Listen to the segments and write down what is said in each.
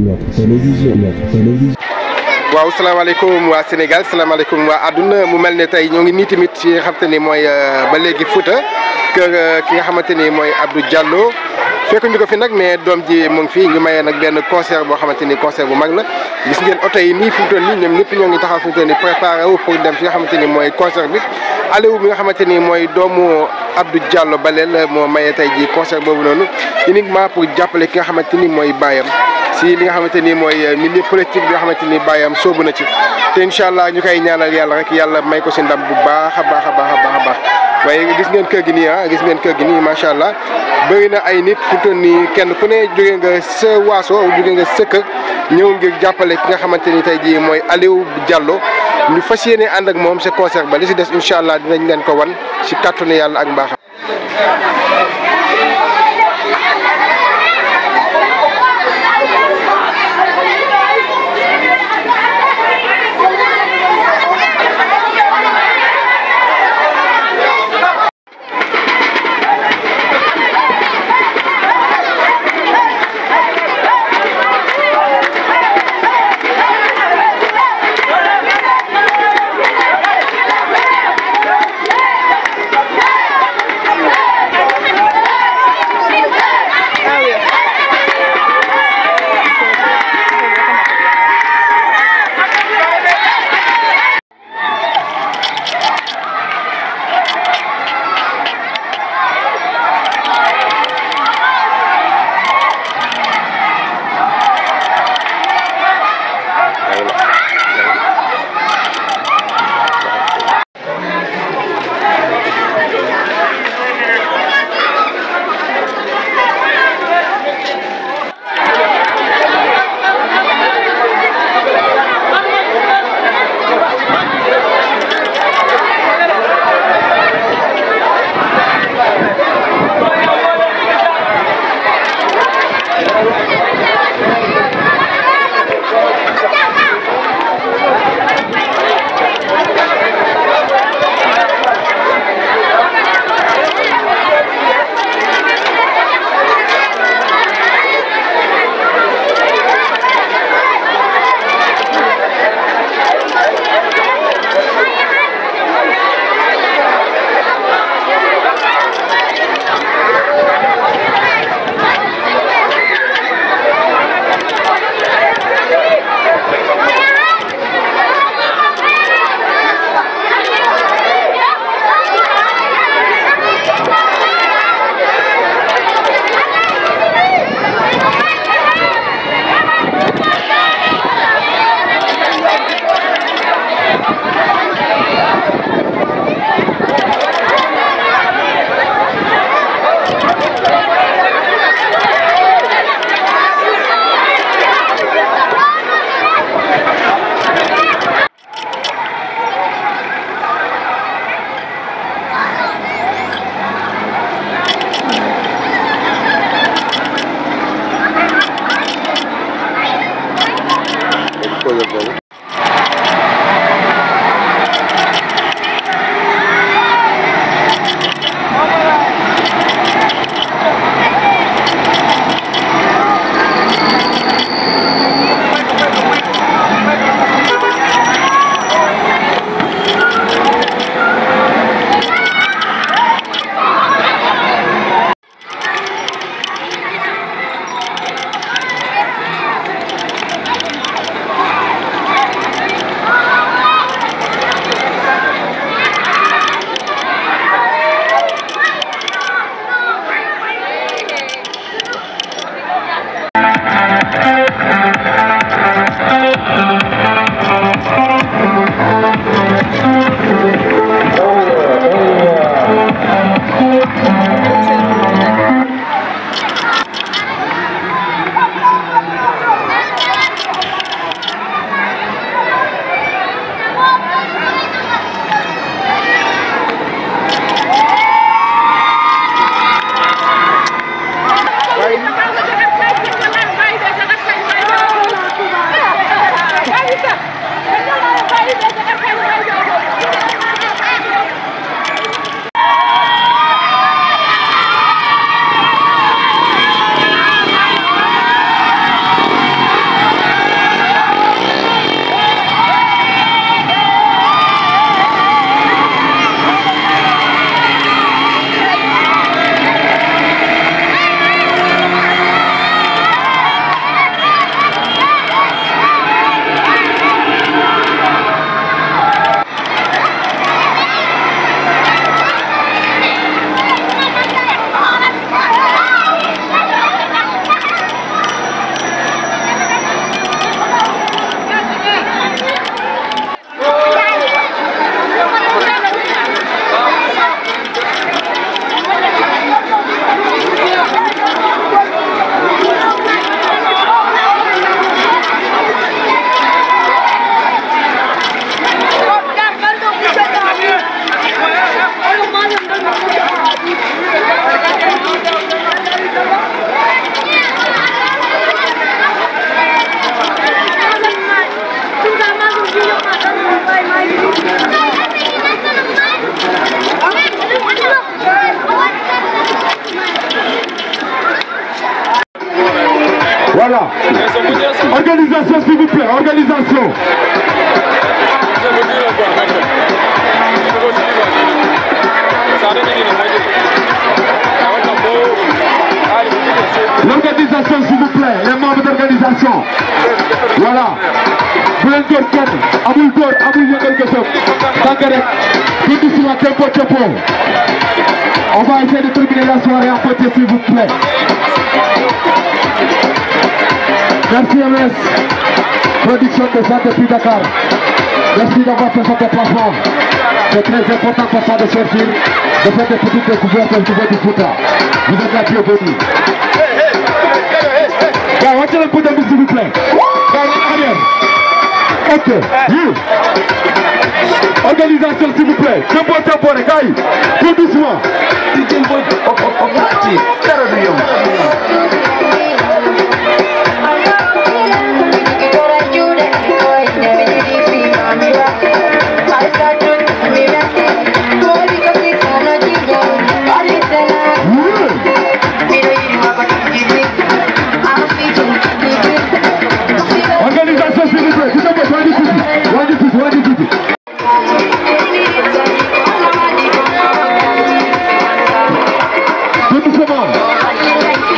Notre télévision, waaw salaamaaleykum waa Sénégal salaamaaleykum waa àdduna mu mel ne tey ñoo ngi nii tamit ci nga xamante ni mooy ba léegi Fouta kër ki nga xamante ni mooy Abdou Diallo fekk ñu ko fi nag mais doom ji mu ngi fii ñu mayee nag benn concert boo xamante ni concert bu mag la gis ngeen oto yi nii fi mu toll nii ñoom ñëpp ñoo ngi taxaw fi mu toll nii préparé wu pour dem fi nga xamante ni mooy concert bi Aliou bi nga xamante ni mooy doomu Abdou Diallo Balel moo mayee tey ji concert boobu noonu uniquement pour jàppale ki nga xamante ni mooy baayam si li nga xamante ni mooy milieu politique bi nga xamante ni baayam soobu na ci te incha allah ñu koy ñaanal yàlla rek yàlla may ko si ndam bu baax a baax a baax a baax a baax waaye gis ngeen kër gi nii gis ngeen kër gi nii macha allah bëri na ay nit fu mu toll nii kenn ku ne jóge nga sa waaso jóge nga sa kër ñëw ngir jàppale ki nga xamante ni tey jii mooy Aliou Diallo ñu fas yéene ànd ak moom sa concert ba li si des incha allah dinañ leen ko wan si kàttanu yàlla ak mbaaxam. Voilà. Organisation, s'il vous plaît. Organisation. L'organisation, s'il vous plaît. Les membres d'organisation. Voilà. Vous voulez dire quoi? Aboul Dor, Aboul quelque chose. Tangarek. Tout doucement, tempo. On va essayer de terminer la soirée en côté, s'il vous plaît. Merci MS. Production de ça depuis Dakar. Merci d'avoir fait ce déplacement. C'est très important pour ça de sortir, de faire des petites découvertes au niveau du foot. Vous êtes la bienvenue. Watchez le coup de s'il vous plaît. Ok. Organisation s'il vous plaît. Tempo, les gars. Tout doucement.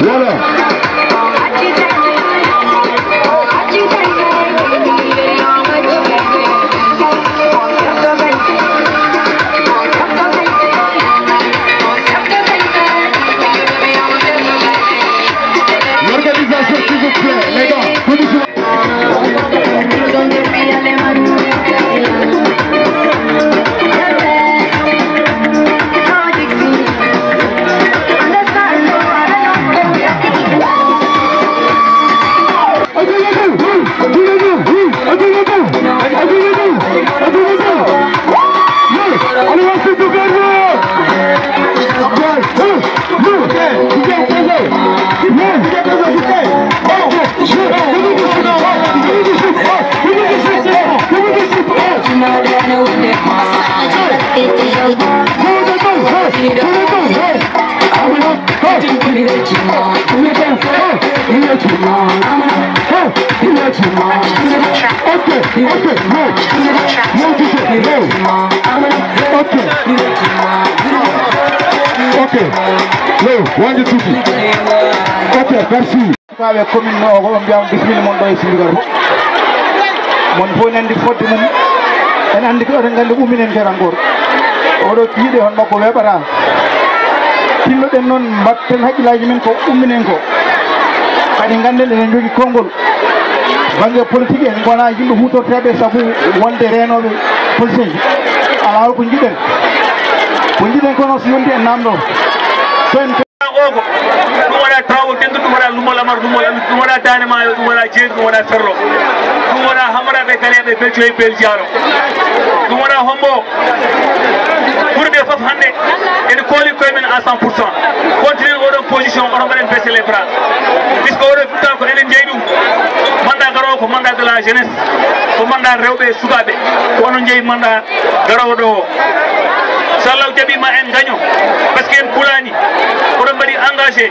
Voilà. L'organisation s'il vous plaît, les gars. Ok, merci. Avec commune on bien bismillah mon doy sindigar mon fo nandi fodde mum en andi ko en gandi uminen terangor odo tiide hon makko webata tillo den non batten hakkilaji men ko umminen ko kadi ganden en jogi kongol bange politique en gona yimbe hutortebe sabu wonde renobe politique ala ko jiden kono so yonde en namdo sen ogo dum wala tawo den dum wala lumol amar dum wala dane mayo dum wala jeeg dum wala ferlo dum wala hamara be galebe be joy bel jaro dum wala hombo pour des fof hande en koli koy men à 100% continuer odo position on va baisser les bras puisque odo futan ko enen jeey dum manda garo ko manda de la jeunesse ko manda rewbe subabe ko on jeey manda garo do sallahu jabi ma en gaño parce que en kulani odo bari engagé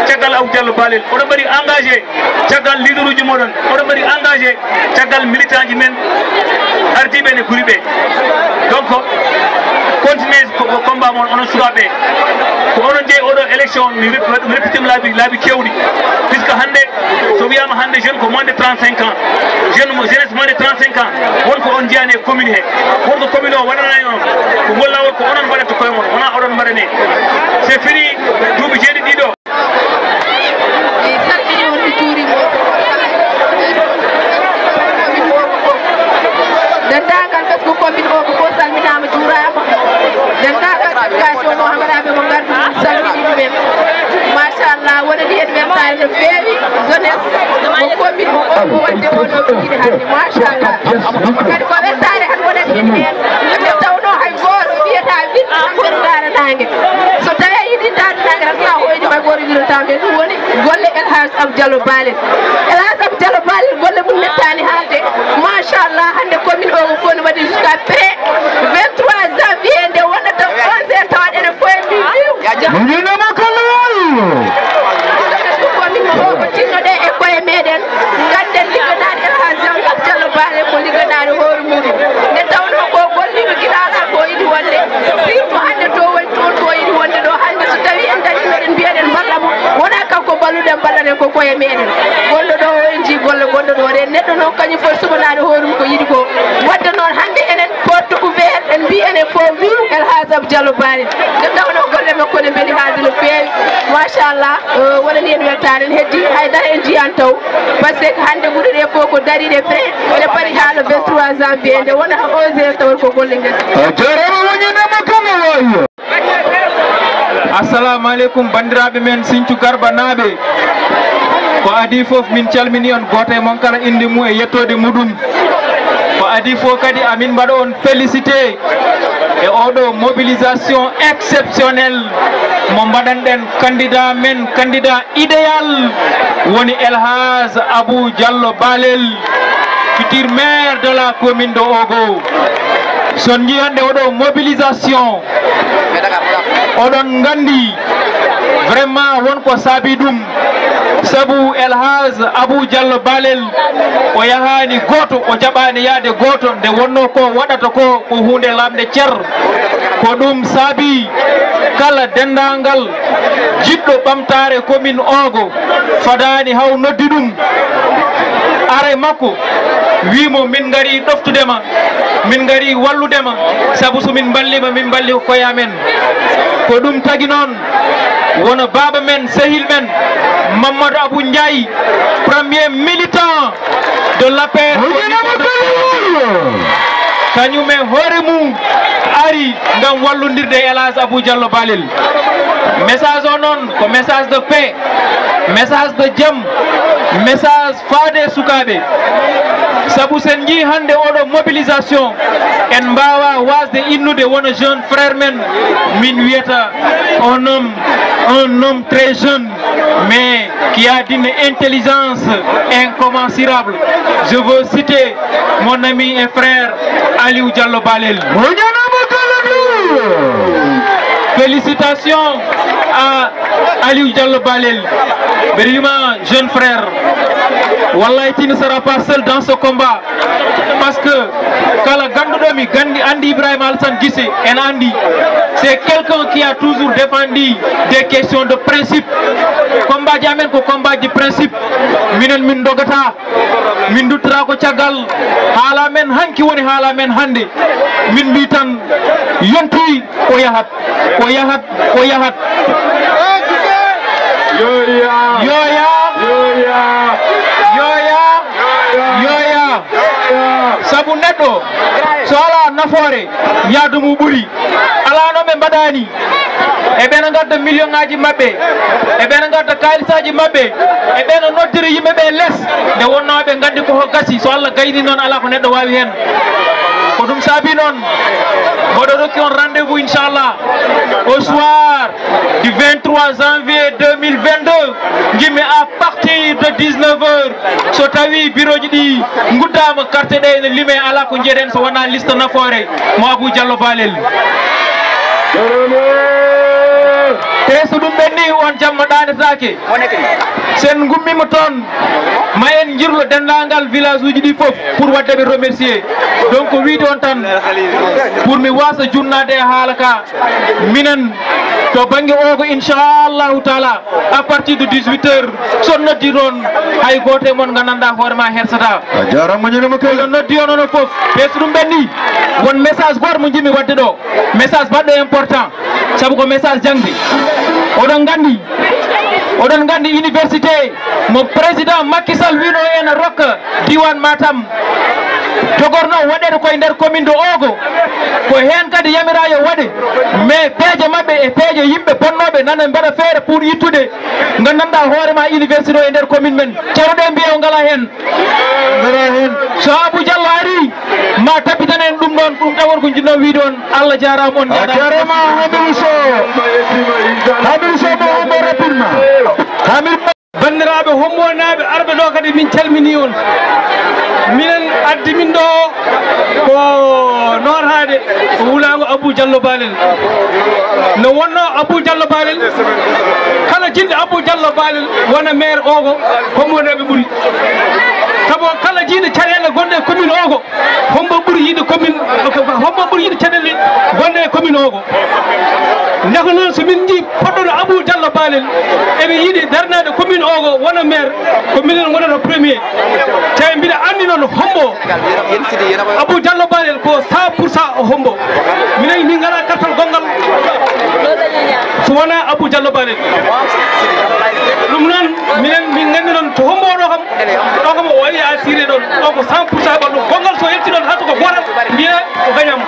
tiagal aw diallo balel odo bari engagé tiagal leader uji modon odo bari engagé tiagal militant ji men ardibe ne guribe donc continuer ko combat mon on subabe ko on je odo élection ni repitim labi kewdi puisque hande so wiyama hande jeune ko moins de 35 ans jeunesse moins de 35 ans won ko on jiane commune he won ko commune o wadana on ko gollawol ko onon badata koy mon wona odon badane c'est fini duubi jeedi dido dendagal parce que commune o ko salminama juurama dendagal délégation mo hamaraɓe mo gardi salmini ɗumen machallah wonani hen wettare no feewi jeunesse mo commune mo o ko wadde oɗo ko jiɗi hande machallah kadi ko wettare han wonani hen hen ɓe tawno hay goto wiyata win hamɓere daranage so tawi yiɗi daranage tan sa hoyde may goto wirotame ɗum woni golle Elhadj Abou Diallo Balel Elhadj Abou Diallo Balel golle mum nettani haalde machallah hande commune o ko foni waɗi jusqu'à près 23 janvier nde wonata 11h tawaɗ ene foye mbi commune o ko tinnoɗe e muɗum nde tawno ko golliɓe giɗaɗa ko yiɗi wonde surtout hande to woni toon ko yiɗi wonde ɗo hande so tawi en dañi meɗen mbiyeɗen ballamo wona kanko balluɗen ballaɗen ko koye meɗen gonɗo ɗo o en ji golle gonɗo ɗo ɗen neɗɗo noon kañum foti suɓanade hoore mum ko yiɗi ko wadde noon hande enen porte ouvert en mbi enen fof vive El Hadj Abou Diallo Balel nde tawno golle makko ne beeli haalde no feewi machallah wonani en weltare en heddi haydara en jiyan taw par ce que hande ɓuuri ɗe fof ko dariɗe prêt ene paari ha le 23 janvier nde wona 11 heures tawon ko golle ngesa jarama woñinama kama wayo assalamu aleykum bandiraɓe men Sinthiou Garba naaɓe ko adi fof min calmini on goto e mon kala inde mum e yettode muɗum ko adi fof kadi amin mbaɗa on félicité e oɗo mobilisation exceptionnelle mo mbaɗanɗen candidat men candidat idéal woni El Hadj Abou Diallo Balel futur maire de la commune de Ogo son jiyande oɗo mobilisation oɗon gandi vraiment wonko saabi ɗum sabu El Hadj Abou Diallo Balel o yahani goto o jaɓani yaade goto nde wonno ko waɗata ko ko hunde lamde ceer ko ɗum saabi kala dendagal jiɗɗo ɓamtare commune Ogo fadani haw noddi ɗum are makko wimo min gari ɗoftudema min gari walludema sabu somin ballima min balli koyamen ko ɗum tagi noon wono baba men sehil men Mamadou Abou Ndiaye premier militant de l'APR kañum e hoore mum ari ngam wallodirde El Hadj Abou Diallo Balel message o noon ko message de paix message de jaam message faade sukaɓe sabu sen jii hande oɗo mobilisation en mbawa wasde innude wona jeune frère men min wiyata un homme très jeune mais qui a d'une intelligence incommensurable. Je veux citer mon ami et frère Aliou Diallo Balel. Félicitations à Aliou Diallo Balel, vraiment jeune frère. Wallahi, tu ne seras pas seul dans ce combat. Parce que Kala Gandodomi, Gandi Andi Ibrahim Alsan Gissé, en Andi, c'est quelqu'un qui a toujours défendu des questions de principe. Combat jamen ko combat de principe. Minen min dogata, min dutra ko tiagal, hala men hanki woni hala men hande. Min bitan yonti o yahat. O yahat. Sabu neɗɗo so ala nafoore yaadu mu ɓuri ala no ɓe mbaɗani e ɓena gadda million ngaji mabɓe e ɓena gadda kalisaji mabɓe e ɓena noddiri yimɓeɓe less nde wonnoɓe gandi koko gasi so Allah gayni noon ala ko neɗɗo wawi hen ko ɗum saabi noon mboɗo rokki on rendez-vous inchallah au soir du 23 janvier 2022 jimmi à partir de 19 heures so tawi bureau ji ɗi guddama carte ɗe ne lime ala ko jeeɗen so wona liste nafoore mo Abou Diallo Balel te so ɗum ɓenni on jamma ɗanetake sen gummima toon ma en jirlo dendagal village uji ɗi foof pour waddeɓe remercier donc wiide on tan pour mi wasa junnade e haala ka minen to banggue Ogo inchallahu taala à partir de 18 heures so noddi toon hay goto e moon gandanɗa hoorema hersata jarama ñanama kay no noddi on ono foof te so ɗum ɓenni won message goto mo jimmi wadde ɗo message baɗɗo important saabu ko message jangde oɗon gandi université mo président Macky Sall wino en rokka diwan Matam jogorno waɗede koye nder commune de Ogo ko hen kadi yamirayo waɗe mais peeje mabɓe e peeje yimɓe bonnoɓe nana mbaɗa feere pour yittude gandanɗa hoorema université o e nder commune men ceernoɗe mbiya o ngala hen so Abou Diallo ari ma tapitanen ɗum ɗon ɗum tawon ko jinno wiide on Allah jarama on jarama Hamidou Sow mo hombo rapidement bandiraɓe hommonaɓe arɓe ɗo kadi min calmini on minen addi min ɗo ko norhade ko wulago Abou Diallo Balel no wonno Abou Diallo Balel kala jinɗo Abou Diallo Balel wona maire Ogo hommonaɓe ɓuuri saabu kala jiiɗo caɗele gonɗe commune Ogo hombo ɓuuri ogo nako noon so min jii poɗɗono Abou Diallo Balel eɓe yiiɗi darnade commune ogo wona maire ko minen wonata premier te mbiɗa andi noon hombo Abou Diallo Balel ko 100% o hombo minen min ngala kartal gongal so wona Abou Diallo Balel ɗum noon minen min gandi noon to hombo ɗo kam o waɗi a siré ɗon ɗo ko 100% ɓalɗum gongal so yetti ɗon hato ko gotal mbiya o gañam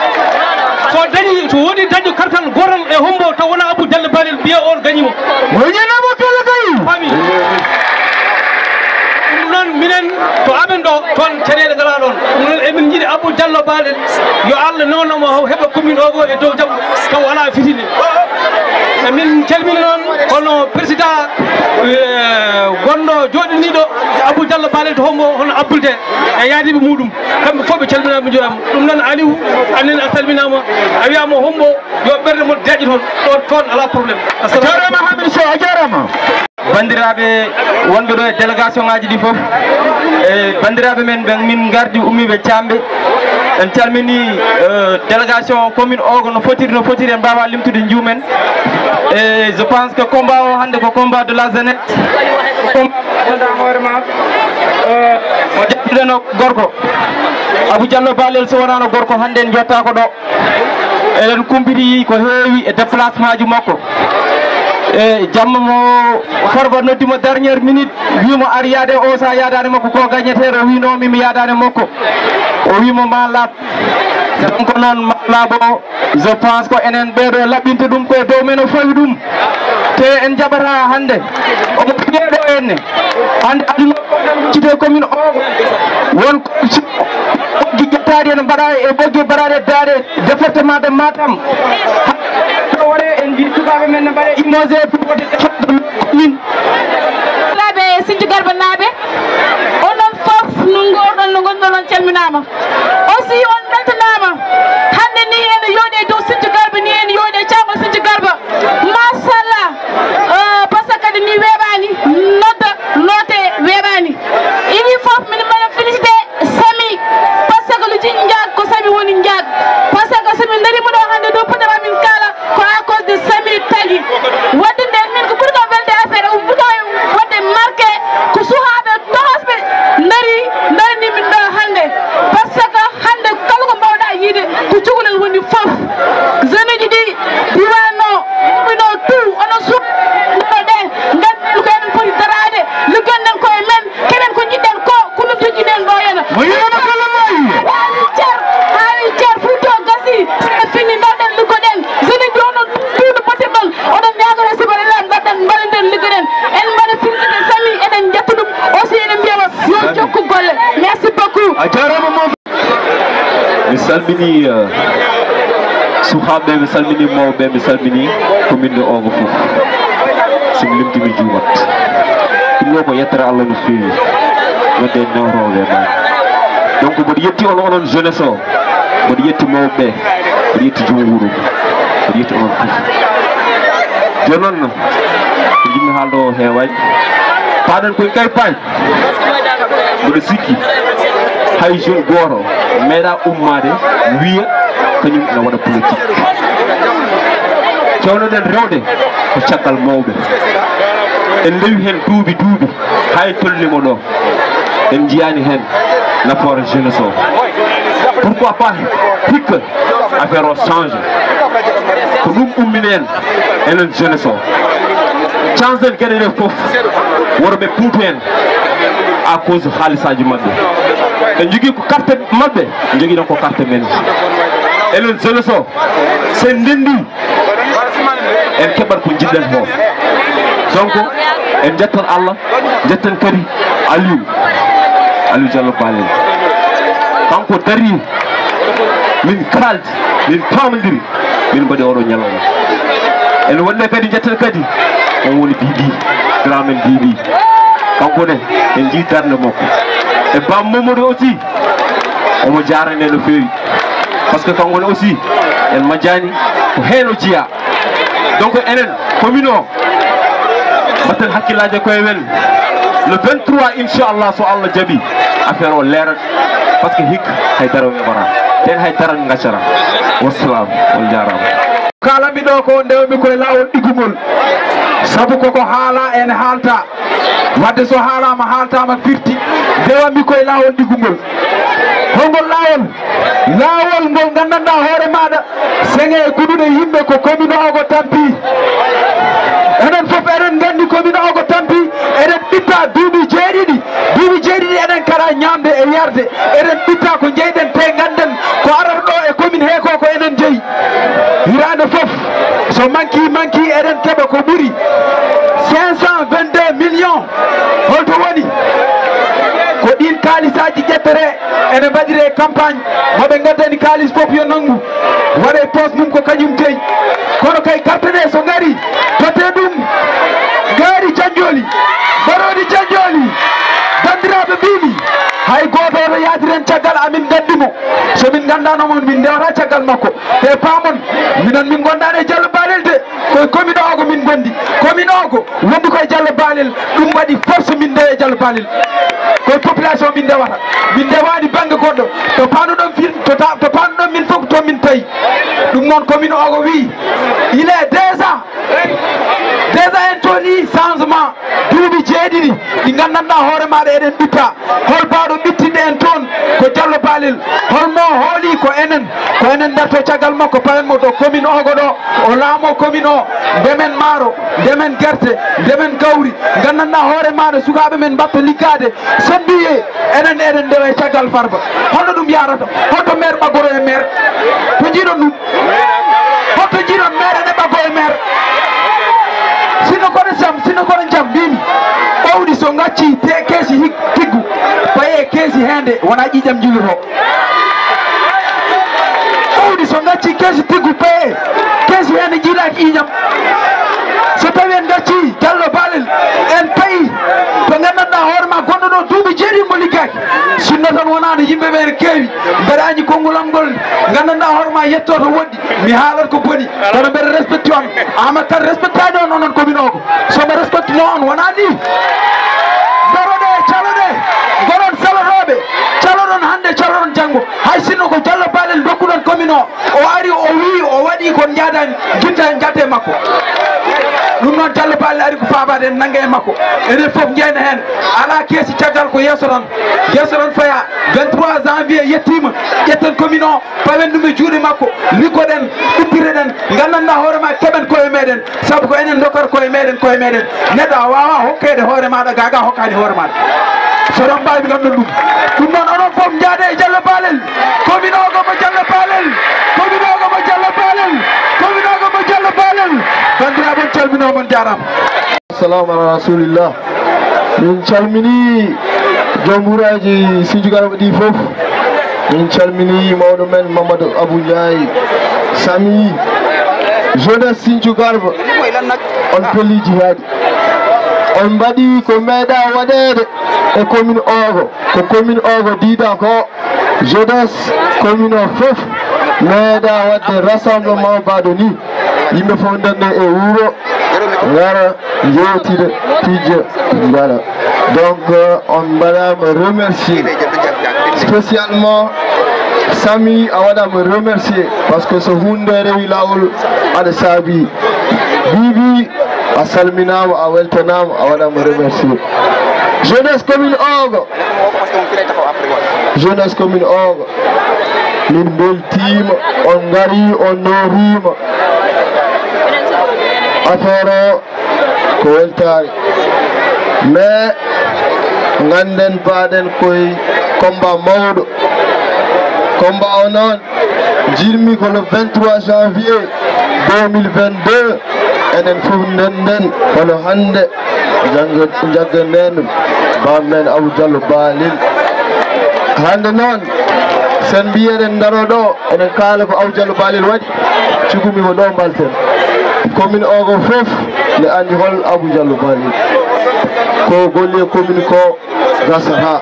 so dañi so woni daño kartal gotal e hombo taw wona Abou Diallo Balel mbiya on gañimo woñanamo kala kay fami ɗum noon minen to amen ɗo toon caɗele ngala ɗon ɗum noon emin jiiɗi Abou Diallo Balel yo Allah noonamo heɓa commune ogo e dow jaam taw wala fitini min calmini noon hono président gonɗo joɗiniɗo Abou Diallo Balel to hombo hono abbulte e yaadiɓe muɗum kamɓe fof ɓe calminama jurama ɗum noon Aliou annene a salminama a wiyama hombo yo ɓerde mo daƴi toon ala probléme jarama Hamidou Sow a jarama bandiraɓe wonɓe ɗo e délégation ngaji ɗi foof e bandiraɓe men ɓen min gardi ummiɓe Thiamɓe en calmini délégation commune ogo no fotiri en mbawa limtude juumen et je pense que combat o hande ko combat de la jeunesse combat hoorema mo ƴettuɗeno gorko Abou Diallo Balel so wonano gorko hande en jotta ko ɗo eɗen kumpiti ko heewi e déplacement ji makko e jamma mo Farba noddimo dernière minute wimo ari yaade o sa yadade makko ko gagnetere o winomi mi yadade makko o wimo ma laaɓ donc noon ma laaɓo je pense ko enen ɓeeɗo laɓɓinte ɗum koye dow men o fawi ɗum te en jaɓata hande omo ƴeeɗo enne hande aduna cité commune o won ɓoggi ƴettadi ene mbaɗa e ɓoggi mbaɗade daade département de Matam waɗe en mbi sukaɓe men ne mbaɗe immosé pour wode commune laaɓe Sinthiou Garba naaɓe onon fof no gonɗon on calminama aussi on beltanama hande ni ene yooɗe dow Sinthiou Garba ni ene yooɗe caagol Sinthiou Garba machallah par ce que kadi ni weeɓani nodda loote weeɓani ini fof min mbaɗa félicité Samy par ce que luji jaag ko Samy woni jaag par ce que somin darima ɗo hande dow podema min kala ko à cause de Samy tagi wadde nden min ko ɓurɗo welde affaire o ɓurɗo wadde marqué ko suhaɓe tohosɓe darani min ɗo hande par ce que hande kala ko mbawɗa yiide ko cukalel woni fof jeune ji ɗi diwano ɗumino tout ono suɗo ɗe gandu ko enen poti darade liggonɗen koye men keɗen ko jiɗɗen ko no joguiɗen ɗo hena haali ceer fuuto gasi so fini mbaɗen liggoɗen jeune ji onon tuuɗo potirɗon oɗon ñagoro sibaɗeɗen mbaɗɗen mbaɗenden liggoɗen en mbaɗa félicité Samy eɗen jetta ɗum aussi eɗen mbiyama yo jokku golle merci beaucoup a jarama mo mi salmini sukaɓe mi salmini mawɓe mi salmini commune ogo fof somi limtimi juumat ɗum ɗo ko yettere Allah no feewi wadde nawroɓe ma donc mboɗo yetti onon jeunesse o mboɗo yetti mawɓe mboɗo yetti joom wuuro mboɗo yetti onon fof joni noon ko jinmi haalde o heewani paɗen koye campagne mboɗo sikki hay jeune goto meeɗa ummade wiya kañum ene waɗa politique cewnoɗen rewde ko caggal mawɓe en ndewi hen duuɓi hay tollimo ɗo en jiyani hen nafoore jeunesse o pourquoi pas hikka affaire o change ko ɗum ummini en enen jeunesse o change en gueɗe ɗe foof worɓe puutu en à cause haalisaji mabɓe en jogui ko carte mabɓe jogui ɗon ko carte men enen jeunesse o sen ndendi en keɓat ko jiɗɗen ho donc en jettan Allah jetten kadi Aliou Diallo Balel kanko dari min kaldi min pamodiri min mbaɗi oɗo ñalawma en wonde kadi jetten kadi on woni Bibi grand men Bibi kanko ne en jii darde makko e bam Mamadou aussi omo jarane no feewi par ce que kanko ne aussi en majjani ko heno jiya donc enen commune o mbatten hakkillaji koye men le 23 inchallah so Allah jaaɓi affaire o leerat par ce que hikka haydara o heɓata ten haydara gaccata wassalam on jarama haalami ɗo ko ndewmi koye lawol ɗigumol sabu koko haala ene haalta wadde so haalama haaltama firti ndewami koye lawol ɗigumol hongol lawol ngol gandanɗa hoore maɗa senge guɗuɗe yimɓe ko commune ogo tampi enen fof eɗen gandi commune ogo tampi eɗen ɓitta duuɓi jeeɗiɗi eɗen kara ñamde e yarde eɗen ɓitta ko jeyɗen te ganden ko arata ɗo e commune he ko enen jeeyi hirande fof so manki eɗen keɓa ko ɓuuri 522 millions holto woni ko ɗin kaalisaji ƴettere ene mbaɗire campagne moɓe gaddani kaalis fof yo nanggu waɗe poste mum ko kañum deyi kono kay carte ɗe so gari tote ɗum gaari janjoli mbaɗoɗi janjoli bandiraɓe mbimi hay goto oto yaadiren caggal amin gaddimo somin gandanomon min ndewata caggal makko te paamon minon min gondani e Diallo Balel de koye commune ogo min gondi commune ogo wondi koye Diallo Balel ɗum waɗi force min ndewe Diallo Balel koye population min ndewata min ndewani banggue goɗɗo to panuɗon to panuɗon min fof to min tawi ɗum noon commune ogo wi il est déjà en toni changement duuɓi jeeɗiɗi ɗi gandanɗa hoore maɗa eɗen ɓitta hol bawɗo ɓittinɗe en toon ko Diallo Balel holmo hooli ko enen darto caggal makko pawenmo to commune ogo ɗo o laamo commune o ndemen maaro ndemen guerte ndemen gawri gandanɗa hoore maɗa sukaɓe men mbatta liggade son mbiye enen eɗen ndewa caggal Farba holno ɗum yarata holto maire ɓaggoro e maire to jiiɗon ɗum holto jiiɗon maire ene ɓaggo e maire sino kono jam mbimi ɓawɗi so gacci te keesi tiggu paye keesi hende wona ƴiƴam jilluto ɓawɗi so gacci keesi tiggu paye keesi hende jiilaki ƴiƴam so tawi en gacci Diallo Balel en payi to gandanɗa hoorema gonɗo ɗo duuɓi jeeɗimo liggaki sinno tan wonano yimɓeɓe ene keewi mbeɗaji konngolal ngol gandanɗa hoorema yetto to woɗɗi mi haalat ko boni kono mbeɗa respecte on ama tan respectani on onon commune ogo somo respecte no on wona ni doroɗe caloɗe goɗon salotoɓe caloɗon hande caloɗon janggo hay sinno ko Diallo Balel dokkuɗon commune o ari o wi o waɗi kon jaadani jinta en jadde makko ɗum noon Diallo Balel ari ko fabade en nangge e makko enen fof jeyna hen ala keesi caggal ko yesso tan faya 23 janvier yettima ƴetten commune o pawen ɗum e juuɗe makko liggoɗen ɗuppireɗen gandanɗa hoorema keɓen koye meɗen saabu ko enen dokkata koye meɗen neɗɗo a wawa hokkede hoore maɗa gaga hokkani hoore maɗa soɗon mbawi ganduɗon ɗum noon onon fof jaade e Diallo Balel commune ogo mo Diallo Balel commune ogo mo Diallo Balel commune ogo mo Diallo Balel bandiraɓe on calminomon jarama assalamu ala rasulillah min calmini joom wuraji Sinthiou Garba ɗi fof min calmini mawɗo men Mamadou Abou Ndiaye Sami jeunesse Sinthiou Garba on pelli jihaadi on mbaɗi ko meeɗa waɗede e commune ogo ko commune ogo diida ko jeunesse commune o fof meeɗa wadde rassemblement mbaɗo ni yimɓe fof ndende e wuuro gara yewtide pijje ngala donc on mbaɗama remercier spécialement Sami a waɗama remercier par ce que so hunde rewi lawol aɗa saabi Bibi a salminama a weltanama a waɗama remercier jeunesse commune ogo min beltima on gari on norima affaire o ko weltare mais ganden baɗen koye combat mawɗo combat o noon jirmi ko le 23 janvier 2022 enen fof ndenden hono hande jagga nden bammen Abou Diallo Balel hande noon sen mbiyeɗen daro ɗo enen kaala ko Abou Diallo Balel waɗi cugumi ko ɗo mbalten commune ogo fof ne andi hol Abou Diallo Balel ko golli e commune ko gasata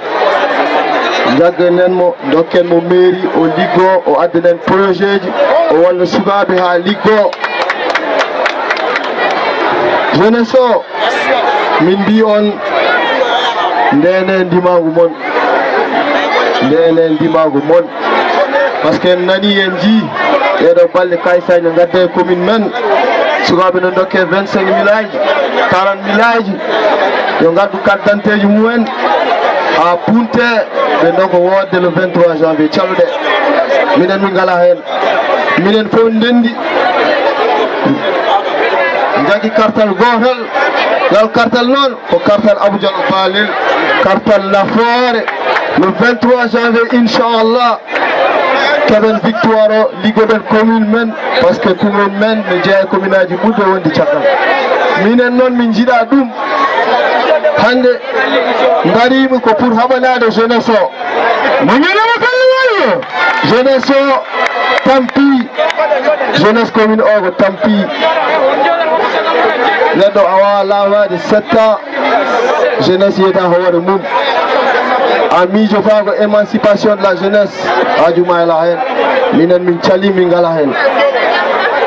jagga nen mo dokken mo mairie o liggo o addanen projet ji o walla sukaɓe ha liggo jeunesse o min mbi on ndene ndimagu mon par ce que en nani en jii yeɗo balɗe kaysaji gadde e commune men sukaɓe no dokke 25 millaji 40 millaji yo gaddu carte d'identité ji mumen ha punte ɓe doko wodde le 23 janvier calluɗe minen min ngala hen minen fof ndendi jagui kartal gotal ngal kartal noon ko kartal Abou Diallo Balel kartal nafoore le 23 janvier inchallah keɓen victoire o liggoɗen commune men par ce que commune men ne jeeya commune aji ɓurɓe wonde caggal minen noon min jiiɗa ɗum hande darimi ko pour haɓanade jeunesse o mo ñalama kalluwayo jeunesse o tampi jeunesse commune o ko tampi neɗɗo a wawa lawade 7 ans jeunesse yiyata hoore mum a miijo fa ko émancipation de la jeunesse ha jumayla hen minen min cali min ngala hen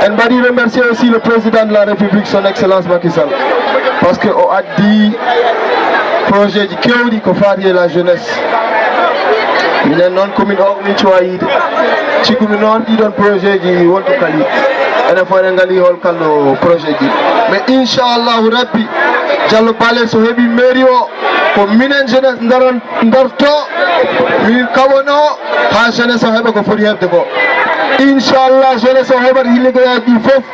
en mbaɗi remercier aussi le président de la république son excellence Macky Sall par ce que o addi projet ji kewɗi ko fati e la jeunesse minen noon commune o min cuwa yiide cikkumi noon ɗiɗon projet ji wonto kali enen fof eɗen ngali hol kalno projet ji mais inchallahu rabbi Diallo Balel so heeɓi mairie o ko minen jeunesse darto min kaɓono ha jeunesse o heeɓa ko foti heɓde ko inchallah jeunesse o heɓat hilligoyaji ɗi foof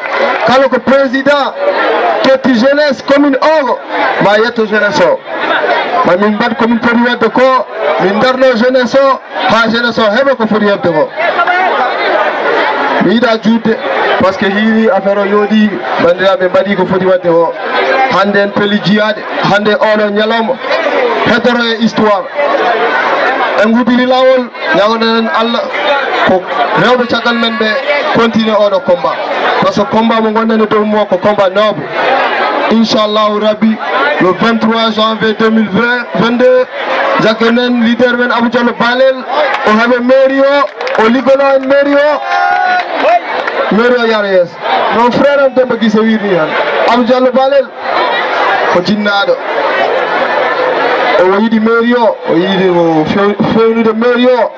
kala ko président ketti jeunesse commune ogo ma yetto jeunesse o ma min mbaɗ komin foti wadde ko min darno jeunesse o ha jeunesse o heeɓa ko foti heɓde ko mi yiɗa juutde par ce que hiiri affaire o yooɗi bandiraɓe mbaɗi ko foti wadde o hande en peeli jiyade hande oɗo ñalawma heddoro e histoire en guddiri lawol ñagoɗen Allah ko rewɓe caggal men ɓe continue oɗo combat par ce que combat mo gonɗen e dow mo ko combat noble inchallahu rabbi le 23 janvier 2022 jaggenen leader men Abou Diallo Balel o heɓe mairie o liggono en mairie o yara yeeso non frère am Demba Guissé wirni han Abou Diallo Balel ko jinnaɗo o yiiɗi mairie o yiiɗi fewnude mairie o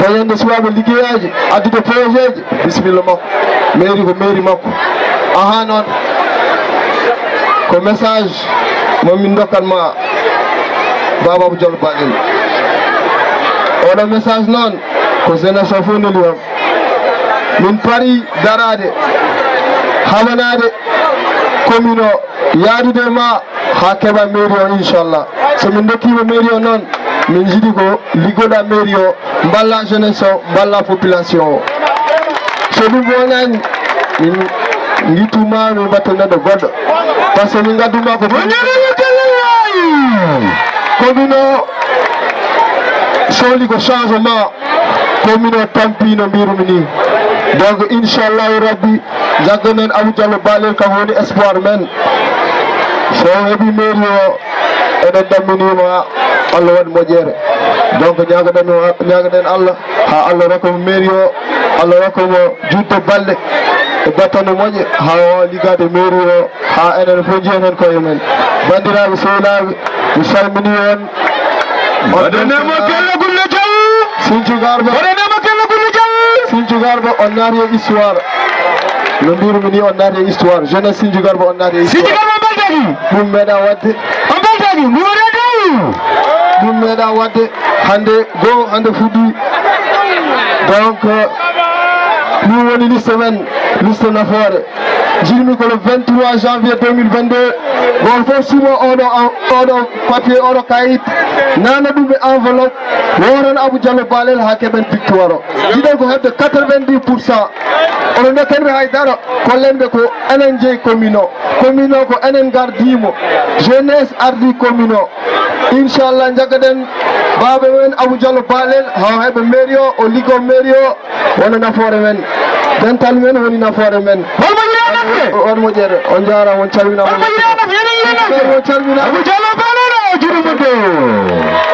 dañande suwaɓe liggeyaji addude projet ji bisimilla makko mairie ko mairie makko aha noon ko message momin dokkanma baba Abou Diallo Balel oɗo message noon ko jeunesse o fof neli on min pari darade hamanade commune o yaadude ma ha keɓa mairie o inchallah so min dokkima mairie o noon min jiiɗi ko liggoɗa mairie o balla jeunesse o balla population o so ɗum wonani min guittuma min mbatta neɗɗo goɗɗo par ce que min gadduma ko commune o sohli ko changement commune o tampi no mbirumi ni donc inchallahu rabbi jaggonen Abou Diallo Balel kam woni espoir men so heeɓi mairie o eɗen ɗamminima Allah waɗi moƴƴere donc ñagoɗen Allah ha Allah rokkamo mairie o Allah rokkamo jutde balɗe e battane moƴƴe ha wawa liggade mairie o ha enen fof jiyen hen koye men bandiraɓe sehlaɓe mi salmini on waɗanema kelle gulle jaw Sinthiou Garba Sinthiou Garba on naati e histoire no mbirumi ni on naati e histoire jeunesse Sinthiou Garba on naati e histoire ɗum meeɗa wadde ɗum meeɗa wadde hande fuɗɗi donc ɗum woni liste men liste nafoore jiɗmi ko le 23 janvier 2022 gon fof sumo oɗo papier oɗo kayit nana ɗum e enveloppe woran Abou Diallo Balel ha keɓen victoire o jiɗen ko hebde 90% oɗo dokkenɓe haydara kollenɓe ko enen jeeyi commune o ko enen gardimo jeunesse ardi commune o inchallah jaggaɗen baɓe men Abou Diallo Balel ha heɓe mairie o liggo mairie o wona nafoore men dental men woni nafoore men on moƴƴere on jarama on calminama on calminama Abou Diallo Balel o jurumo dow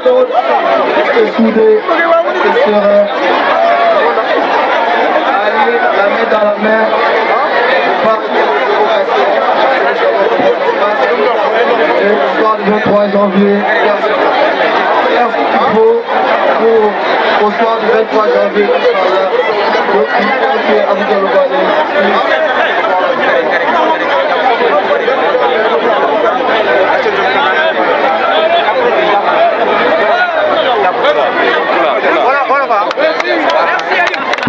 épaules, restez soudés, restez sereins. Allez, la main dans la main. Et le soir du 23 janvier, faire ce qu'il faut pour au soir du 23 janvier, Inch'Allah, à vous de le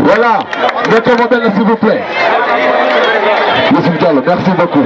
Voilà, votre modèle s'il vous plaît. Monsieur Diallo, merci beaucoup.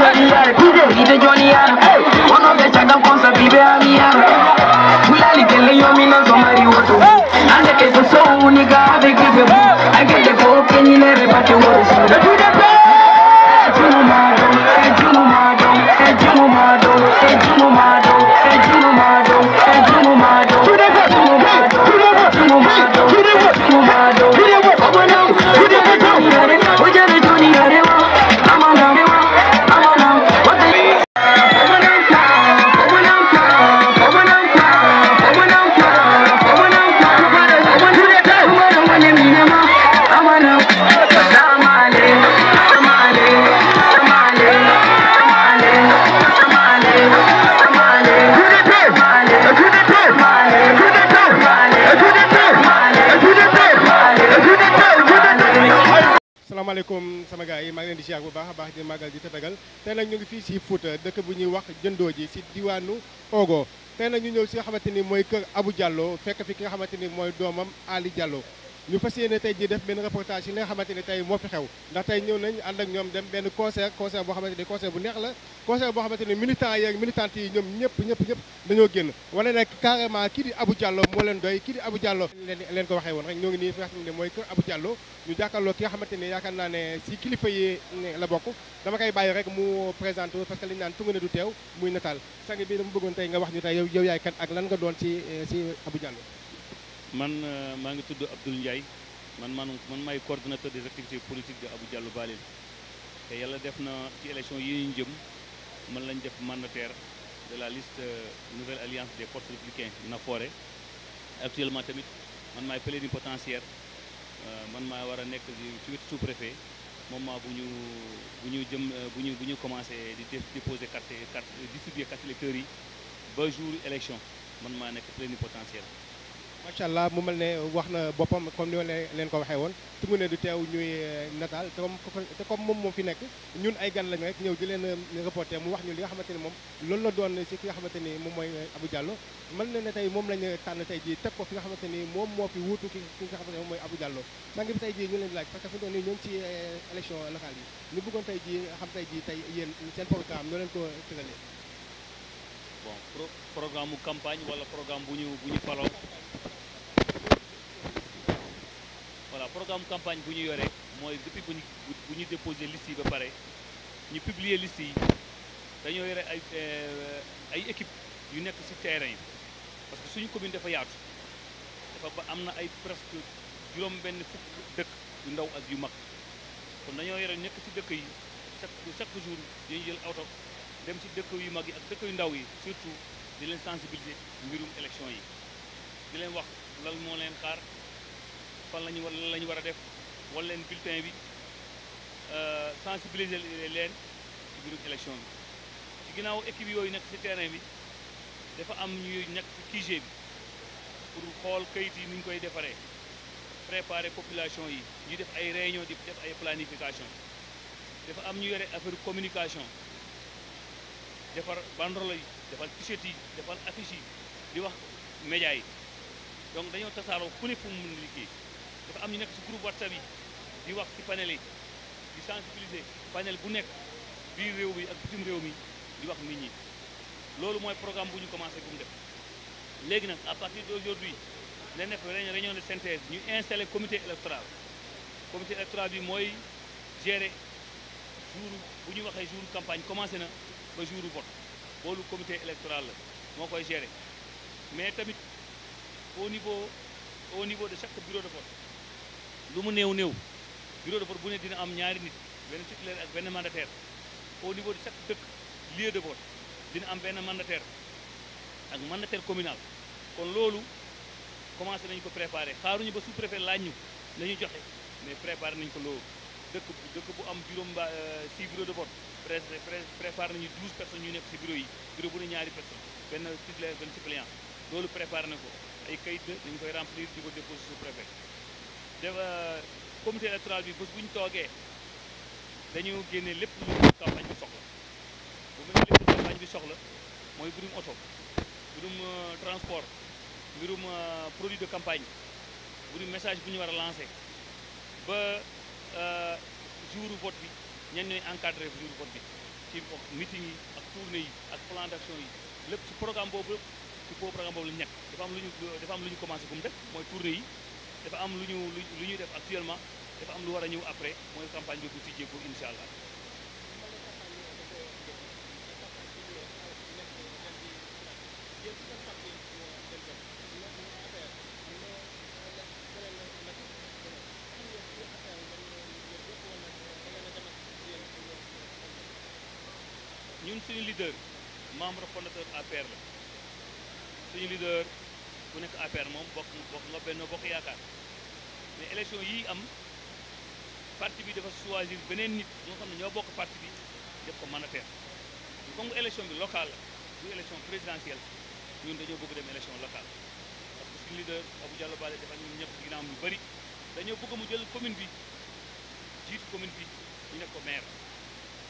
Ide Johnny Yara, one of the Chagam Ponsa Bibe Amiara. Fulani Kele Yomina Somari Woto. And the Keto So Uniga, they give you. I get the folk and you never but you want to see the Junumado, Junumado, Junumado, Junumado, Junumado, Junumado, Junumado, Junumado, Assalamualaikum sama gars yi maa ngi leen di ziar bu baax a baax di màggal di tatagal tey nag ñu ngi fii si Fouta dëkk bu ñuy wax jëndoo ji si diwaanu Ogo tey nag ñu ñëw si nga xamante ni mooy kër Abou Diallo fekk fi ki nga xamante ni mooy doomam Ali Diallo ñu fas yéene tey jii def benn reportage yi li nga xamante ni tey moo fi xew ndax tey ñëw nañ ànd ak ñoom dem benn concert boo xamante ni concert bu neex la concert boo xamante ni militants yeeg militantes yi ñoom ñëpp dañoo génn wane nag carrément kii di Abou Diallo moo leen doy kii di Abou Diallo leen ko waxee woon rek ñoo ngi nii fi nga xam ne mooy kër Abou Diallo ñu jàkkaarloo ki nga xamante ni yaakaar naa ne si kilifa yi la bokk dama koy bàyyi rek mu présenté parce que li ñu naan tunga ne du teew muy nataal sang bi dama bëggoon tey nga wax ñu tey yow yaay kan ak lan nga doon si Abou Diallo. man maa ngi tudd Abdoul Ndiaye man maay coordonnateur des activités politiques de Abou Diallo Balil te yàlla def na ci élection yi ñu jëm man lañ def mandataire de la liste Nouvelle Alliance des forces républicains Nafoore actuellement tamit man maay plénipotentiaire man maa war a nekk ci wetu sous-préfet moment bu ñu commencé di déposer carte distribuer carte électeurs yi ba jour élection man maa nekk plénipotentiaire. macha allah mu mel ne wax na boppam comme ni ma leen ko waxee woon tungu ne du teew ñuy nataal te comme moom moo fi nekk ñun ay gan lañu rek ñëw di leen reporter mu wax ñu li nga xamante ni moom loolu la doon si ki nga xamante ni moom mooy Abou Diallo mën na ne tey moom lañu tànn tey jii teg ko fi nga xamante ni moom moo fi wuutu ki nga xamante ni moom mooy Abou Diallo sang bi tey jii ñu leen di laaj parce que fi doon ni ñoo ngi ci élection locale yi ñu bëggoon tey jii xam tey jii tey yéen seen programme noo leen ko tëgalee. bon programme campagne wala programme bu ñu faloo voilà programme campagne bu ñu yoree mooy depuis bu ñu déposé liste yi ba pare ñu publier liste yi dañoo yore ay équipe yu nekk ci terrain parce que suñu commune dafa yaatu ba am na ay presque juróom benn fukk dëkk yu ndaw ak yu mag kon dañoo yore nekk ci dëkk yi chaque jour dañuy jël oto dem ci dëkk yu mag yi ak dëkk yu ndaw yi surtout di leen sensibiliser mbirum élection yi di leen wax lan moo leen xaar fan la ñu war a def wala leen bulletin bi sensibiliser leen ci mbirum élection bi ci ginnaaw équipe yooyu nekk ci terrain bi dafa am ñuy nekk ci QG bi pour xool kayit yi ni ñu koy defaree préparer population yi ñu def ay réunion di def ay planification dafa am ñu yore affaire communication defar banderole yi defal t-shirt yi defal affiche yi di wax média yi donc dañoo tasaaroo ku ne fu mu mën liggéey dafa am ñu nekk ci groupe WhatsApp yi di wax ci panel yi di sensibiliser panel bu nekk biir réew mi ak bitim réew mi di wax nit ñi loolu mooy programme bu ñu commencé bu mu def léegi nag à partir d'aujourd'hui dañ def réunion de synthèse ñu installé comité électoral bi mooy gérer jour bu ñu waxee jour campagne commencé na ba jour vote loolu comité électoral la moo koy gérer mais tamit au niveau de chaque bureau de vote lu mu néew bureau de vote bu ne dina am ñaari nit benn titulaire ak benn mandataire au niveau de chaque dëkk lieu de vote dina am benn mandataire ak mandataire communal kon loolu commencé nañu ko préparer xaaruñu ba sous-préfet laaj ñu nañu joxe mais préparé nañu ko loolu dëkk bu am juróom 6 bureau de vote préparé nañu 12 personnes ñu nekk ci bureau yi bureau bu ne ñaari personnes benn titulaire benn suppléant loolu préparé na ko ay kayit dañu koy remplir di ko déposer sous-préfet comité électoral bi bés bu ñu toogee dañu génne lépp lu campagne bi soxla bu mel ne lépp lu campagne bi soxla mooy mbirum oto mbirum transport mbirum produit de campagne mbirum message bu ñu war a lancé ba jour vote bi ñan ñooy encadré jour vote bi ci meeting yi ak tournée yi ak plan d'action yi lépp ci programme boobu la ñu nekk dafa am lu ñu commencé fu mu def mooy tournée yi dafa am lu ñu def actuellement dafa am lu war a ñëw après mooy campagne bi bu tijjee ko incha allah. ñun suñu leader membre fondateur APR la suñu leader bu nekk APR moom bokk nga Benno Bokk Yaakaar mais élection yii am parti bi dafa choisir beneen nit ñoo xam ne ñoo bokk parti bi def ko mandataire comme élection bi locale la du élection présidentielle ñun dañoo bëgg dem élection locale parce que suñu leader Abou Diallo Baldé dafa ñun ñëpp ci ginnaawam yu bëri dañoo bëgg mu jël commune bi jiitu commune bi ñu nekk ko maire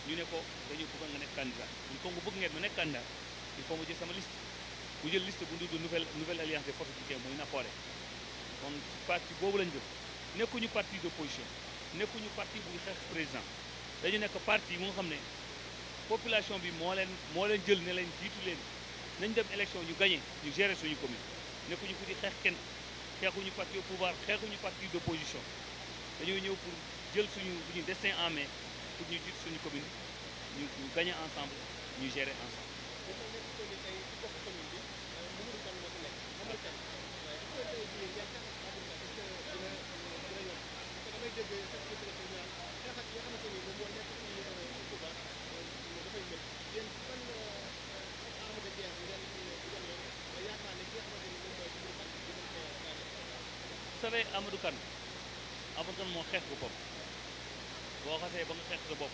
ñu ne ko dañu bëgg nga nekk candidat ñun comme bëgg ngeen ma nekk candidat il faut mu jël sama liste bu jël liste bu ndudd nouvelle alliance des forces du Soutien muy Nafoore kon parti boobu lañ jëm nekkuñu parti d'opposition nekkuñu parti buy xeex président dañu nekk parti mu nga xam ne population bi moo leen jël ne leen jiitu leen nañ dem élection ñu gagné ñu gérer suñu commune nekkuñu fu di xeex kenn xeexuñu parti au pouvoir xeexuñu parti d'opposition dañoo ñëw pour jël suñu destin en main pour ñu jiitu suñu commune ñu gagner ensemble ñu gérer ensemble. Vous savez Amadou Kane moo xeex boppam boo xasee ba nga xeex sa bopp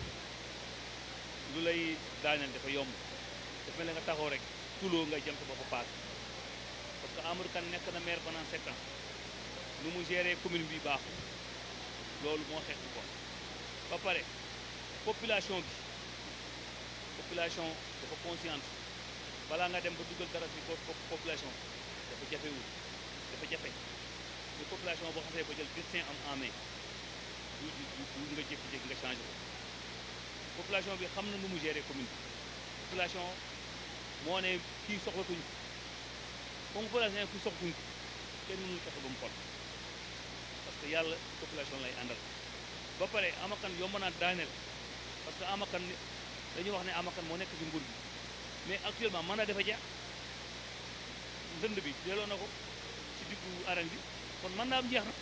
lu lay daaneel dafa yomb dafa mel ne nga taxaw rek tuloo nga jëm sa bopp paas parce que Amadou Kane nekk na maire pendant 7 ans nu mu gérer commune bi baaxul loolu moo xeex boppam ba pare population dafa consciente balaa nga dem ba dugal dara ci population dafa jafewul dafa jafe mais population boo xasee ba jël destin am en main du nga jékki-jékki nga changé ko population bi xam na nu mu gérer commune bi population moo ne kii soxlatuñ ko comme population kii soxlatuñ ko kenn mënul fexe ba mu xol parce que yàlla population lay àndal ba pare amakan yomb naa daaneel parce que amakan dañuy wax ne amakan moo nekk ci nguur bi mais actuellement mën na dafa jeex ndënd bi delloo na ko ci diggu arène bi kon mën naa am jeex na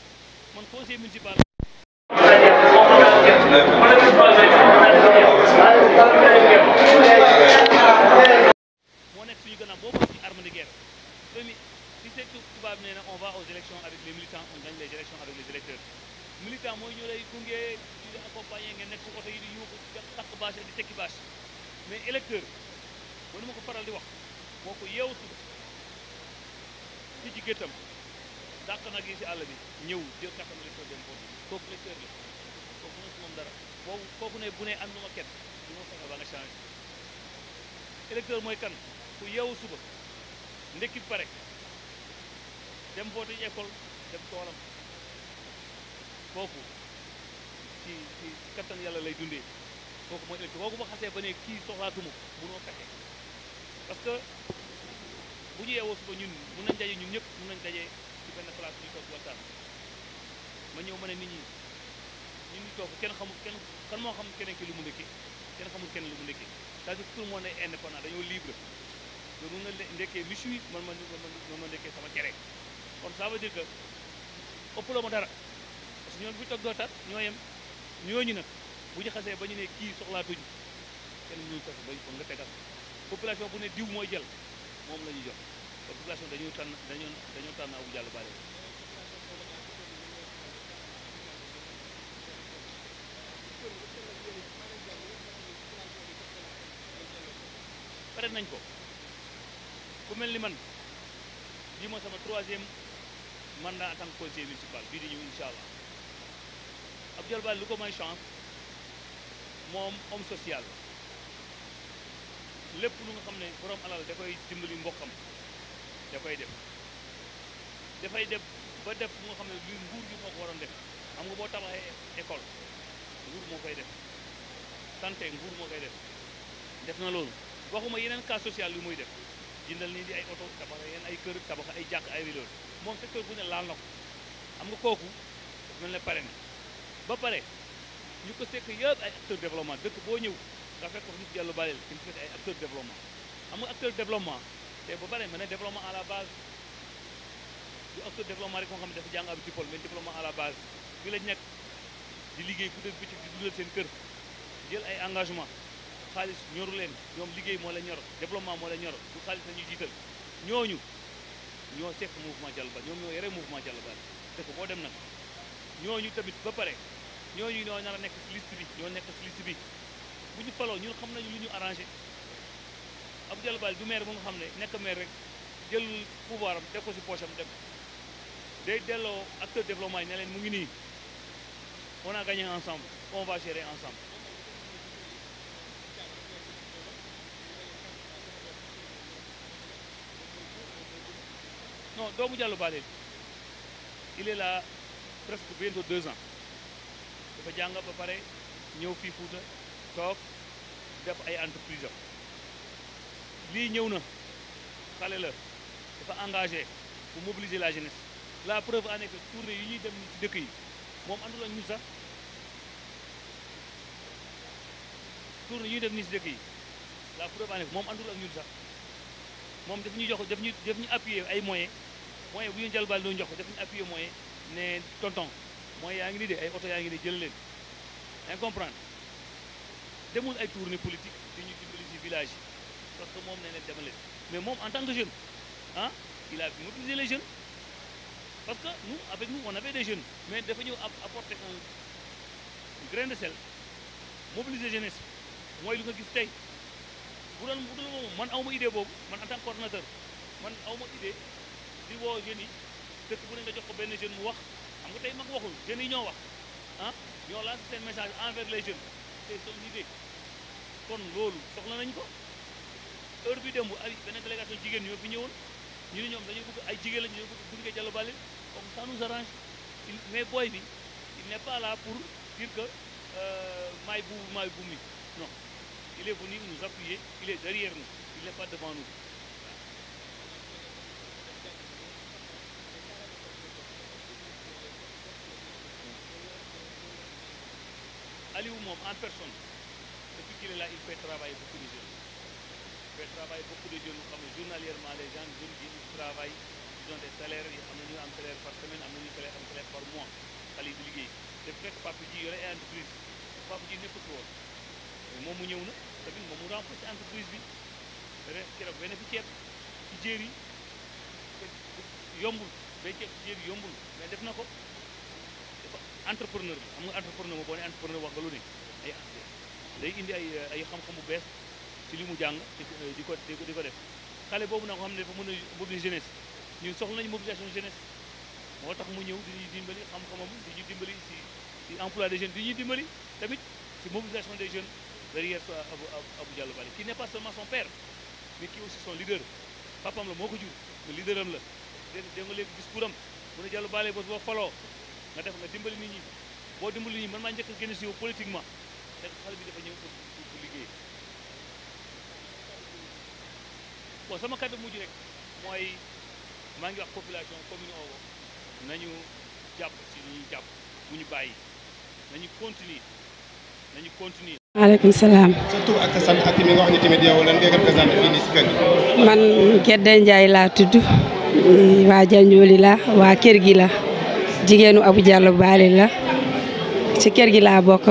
man conseil municipal moo nekk suñu gannaaw boobu ci arme de guerre premier si c'est tubaab nee na on va aux élections avec les militants on gagne les élections avec les électeurs militant mooy ñu lay gunge di la accompagner ngeen nekk ci oto yi di yuuxu takk bâche di tekki bâche mais électeur ba nu ma ko faral di wax moo ko yeewu suba ci géttam dàq nag yi si àll bi ñëw jël kattan électeur dem vote kooku électeur la kooku mënu si moom dara boobu kooku ne bu ne am na ma kenn du ma fexe ba nga changé électeur mooy kan ku yeewu suba ndekki pare dem vote yi école dem toolam kooku ci kattan yàlla lay dundee kooku mooy électeur kooku ba xasee ba ne kii soxlaatuma mënoo fexe parce que bu ñu yeewoo suba ñun mun nañ daje ñun ñëpp mun nañ daje ci benn place ñu toog waxtaan ma ñëw ma ne nit ñi ñun ñu toog kenn xamul kenn kan moo xam keneen ki lu mu ndekki kenn xamul kenn lu mu ndekki c'est-à-dire tout le monde est indépendant dañoo libre te mun nga ndekkee méchoui man ma ndekkee sama cere kon ça veut dire que ëppaloo ma dara parce que ñoom bu ñu toog dootaat ñoo yem ñooñu nag bu ñu xasee ba ñu ne kii soxlaatuñ kenn ñu fexe ba nga tegal population bu ne diw mooy jël moom la ñuy jox population dañoo tànn Abou Diallo Baldé pare nañ ko ku mel ni man bii mooy sama 3e mandat en tant que conseiller municipal bii di ñëw incha allah Abou Diallo Baldé lu ko may chance moom homme social lépp lu nga xam ne borom alal da koy dimbali mbokkam da koy def dafay def ba def bu nga xam ne li nguur gi moo ko waroon def xam nga boo tabaxee école nguur moo koy def santé nguur moo koy def def na loolu waxuma yeneen cas social yu muy def jëndal nii di ay oto tabax yeneen ay kër tabax ay jàkk ay loolu moom secteur bu ne laal na ko xam nga kooku daf mel ne pare na ba pare ñu ko sekk yëpp ay acteur développement dëkk boo ñëw nga fekk nit Diallo Balel fi mu fekk ay acteur développement xam nga acteur développement te ba pare mën ne développement à la base du acteur développement rek moo xam ne dafa jàng ab diplôme mais développement à la base fii lañ nekk di liggéey bu dëgg bëccëg di dundal seen kër jël ay engagement xaalis ñoru leen ñoom liggéey moo la ñor développement moo la ñor du xaalis la ñuy jiital ñooñu ñoo sekk mouvement Diallo Balel ñoom ñoo yore mouvement Diallo Balel dëkk boo dem nag ñooñu tamit ba pare ñooñu ñoo nar a nekk ci liste bi ñoo nekk ci liste bi bu ñu faloo ñun xam nañu lu ñu arrangé Abou Diallo Balel du maire bu nga xam ne nekk maire rek jël pouvoir am def ko ci poche am dem day delloo acteur développement yi ne leen mu ngi nii on a gagné ensemble on va gérer ensemble. non doomu Diallo Balel il est là presque bientôt 2 ans dafa jàng ba pare ñëw fii Fouta toog def ay entreprise am lii ñëw na xale la dafa engagé pour mobiliser la jeunesse la preuve en est que tournée yi ñuy dem ci dëkk yi moom àndul ak ñun sax tournée yi ñuy dem nii ci dëkk yi la preuve en est que moom àndul ak ñun sax moom daf ñuy jox daf ñu appuyer ay moyens bu ñu Diallo Balel doon jox daf ñu appuyer moyen ne tonton moyens yaa ngi nii de ay oto yaa ngi nii jël leen yaa ngi comprendre demul ay tournée politique di ñu dimbali ci village yi parce que moom nee na demal leen mais moom en tant que jeune ah il a mobilisé les jeunes parce que nous avec nous on avait des jeunes mais dafa ñëw apporter un grain de sel mobiliser jeunesse mooy lu nga gis tey bu doon moom man awma idée boobu man en tant que coordonnateur man awma idée di woo jeunes yi dëkk bu ne nga jox ko benn jeune mu wax xam nga tey mag waxul jeunes yi ñoo wax ah ñoo lancé seen message envers les jeunes c'est son idée kon loolu soxla nañ ko heure bi démb ay benn délégation jigéen ñoo fi ñëwoon ñu ne ñoom dañoo bëgg ay jigéen la ñu bëgg gunge Diallo Balel comme ça nous arrange mais boy bi il n'est pas là pour dire que maay bu mi non il est venu nous appuyer il est derrière nous il n'est pas devant nous. Aliou moom en personne depuis qu'il est là il fait travailler beaucoup de jeunes il fait travailler beaucoup de jeunes xam ne journalièrement les gens jeunes qui travaillent ils ont des salaires yi am na ñu am salaire par semaine am na ñu am salaire par mois xale yi di liggéey te fekk Papa Ji yore ay entreprise Papa Ji nekkut woon moom mu ñëw na tamit moom mu renforcer entreprise bi keroog bénéficiaire ci jéer yi yombul béykat ci jéer yi yombul mais def na ko entrepreneur bi xam nga entrepreneur moo boo ne entrepreneur wax nga lu ne ay day indi ay xam-xam bu bees ci li mu jàng di ko def xale boobu nag xam ne dafa mën a mobiliser jeunesse ñun soxla nañu mobilisation jeunesse moo tax mu ñëw di ñuy dimbali xam-xamam di ñu dimbali ci emploi des jeunes di ñuy dimbali tamit ci mobilisation des jeunes derrière Abou Diallo Balel qui n'est pas seulement son père mais qui aussi son leader papam la moo ko jur mais leaderam la dégg nga léegi discours am mu ne Diallo Balel boo faloo nga def nga dimbali nit ñi boo dimbali nit ñi man maa njëkk a génn si yow politiquement te xale bi dafa ñëw pour liggéey bon sama kàddu mujj rek mooy maa ngi wax population commune Ogo nañu jàpp si li ñuy jàpp bu ñu bàyyi nañu continuer. maaleykum salaam. sa tur ak sa sant ak mi nga wax ni tamit yow lan ngay représenté fii nii si kër gi. man Gedde Ndiaye laa tudd waa Janjooli la waa kër gi la jigéenu Abou Diallo Balel la ci kër gi laa bokk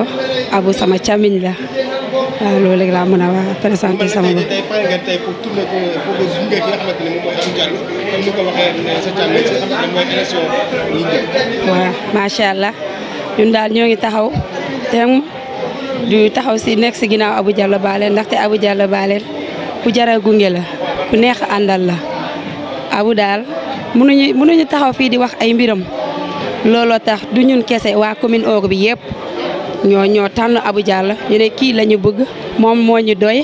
Abou sama camiñ la waaw loolu rek laa mën a wax présenté sama bopp. tey pare nga tey pour tourner ko pour gunge ki nga xamante ne moom mooy Abou Diallo comme ni ko waxee sa camiñ si nga xamante ne mooy élection yi jëm. waaw macha allah ñun daal ñoo ngi taxaw tem du taxaw si nekk si ginnaaw Abou Diallo Balel ndaxte Abou Diallo Balel ku jara gunge la ku neex a àndal la Abou daal mënuñu taxaw fii di wax ay mbiram looloo tax du ñun kese waa commune Ogo bi yëpp ñoo tànn Abou Diallo ñu ne kii la ñu bëgg moom moo ñu doy